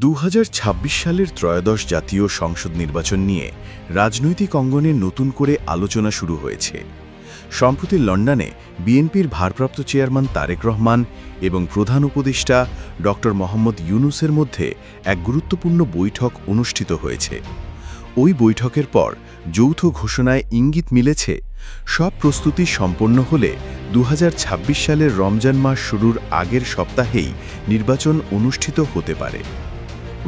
2026 সালের ত্রয়োদশ জাতীয় সংসদ নির্বাচন নিয়ে রাজনৈতিক অঙ্গনে নতুন করে আলোচনা শুরু হয়েছে। সম্প্রতি লন্ডনে বিএনপির ভারপ্রাপ্ত চেয়ারম্যান তারেক রহমান এবং প্রধান উপদেষ্টা ড. মোহাম্মদ ইউনূসের মধ্যে এক গুরুত্বপূর্ণ বৈঠক অনুষ্ঠিত হয়েছে। ওই বৈঠকের পর যৌথ ঘোষণায় ইঙ্গিত মিলেছে, সব প্রস্তুতি সম্পন্ন হলে 2026 সালের রমজান মাস শুরুর আগের সপ্তাহেই নির্বাচন অনুষ্ঠিত হতে পারে।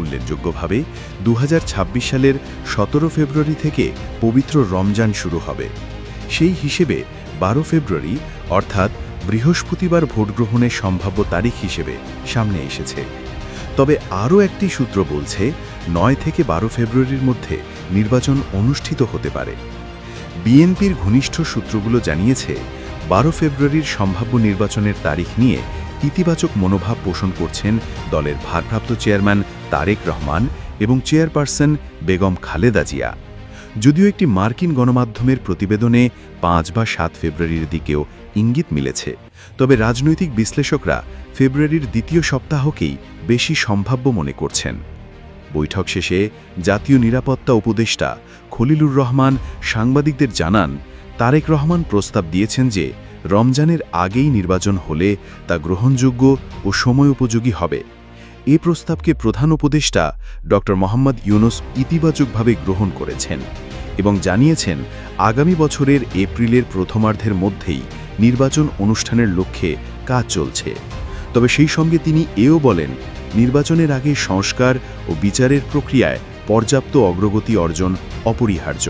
উল্লেখযোগ্যভাবে 2026 সালের 17 ফেব্রুয়ারি থেকে পবিত্র রমজান শুরু হবে। সেই হিসেবে 12 ফেব্রুয়ারি অর্থাৎ বৃহস্পতিবার ভোটগ্রহণের সম্ভাব্য তারিখ হিসেবে সামনে এসেছে। তবে আরও একটি সূত্র বলছে 9 থেকে 12 ফেব্রুয়ারির মধ্যে নির্বাচন অনুষ্ঠিত হতে পারে। বিএনপির ঘনিষ্ঠ সূত্রগুলো জানিয়েছে, 12 ফেব্রুয়ারির সম্ভাব্য নির্বাচনের তারিখ নিয়ে ইতিবাচক মনোভাব পোষণ করছেন দলের ভারপ্রাপ্ত চেয়ারম্যান তারেক রহমান এবং চেয়ারপারসন বেগম খালেদা জিয়া। যদিও একটি মার্কিন গণমাধ্যমের প্রতিবেদনে 5 বা 7 ফেব্রুয়ারির দিকেও ইঙ্গিত মিলেছে, তবে রাজনৈতিক বিশ্লেষকরা ফেব্রুয়ারির দ্বিতীয় সপ্তাহকেই বেশি সম্ভাব্য মনে করছেন। বৈঠক শেষে জাতীয় নিরাপত্তা উপদেষ্টা খলিলুর রহমান সাংবাদিকদের জানান, তারেক রহমান প্রস্তাব দিয়েছেন যে রমজানের আগেই নির্বাচন হলে তা গ্রহণযোগ্য ও সময়োপযোগী হবে। এ প্রস্তাবকে প্রধান উপদেষ্টা ড. মোহাম্মদ ইউনূস ইতিবাচকভাবে গ্রহণ করেছেন এবং জানিয়েছেন, আগামী বছরের এপ্রিলের প্রথমার্ধের মধ্যেই নির্বাচন অনুষ্ঠানের লক্ষ্যে কাজ চলছে। তবে সেই সঙ্গে তিনি এও বলেন, নির্বাচনের আগে সংস্কার ও বিচারের প্রক্রিয়ায় পর্যাপ্ত অগ্রগতি অর্জন অপরিহার্য।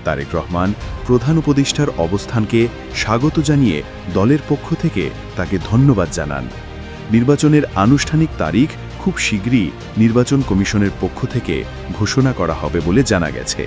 তারেক রহমান প্রধান উপদেষ্টার অবস্থানকে স্বাগত জানিয়ে দলের পক্ষ থেকে তাকে ধন্যবাদ জানান। নির্বাচনের আনুষ্ঠানিক তারিখ খুব শীঘ্রই নির্বাচন কমিশনের পক্ষ থেকে ঘোষণা করা হবে বলে জানা গেছে।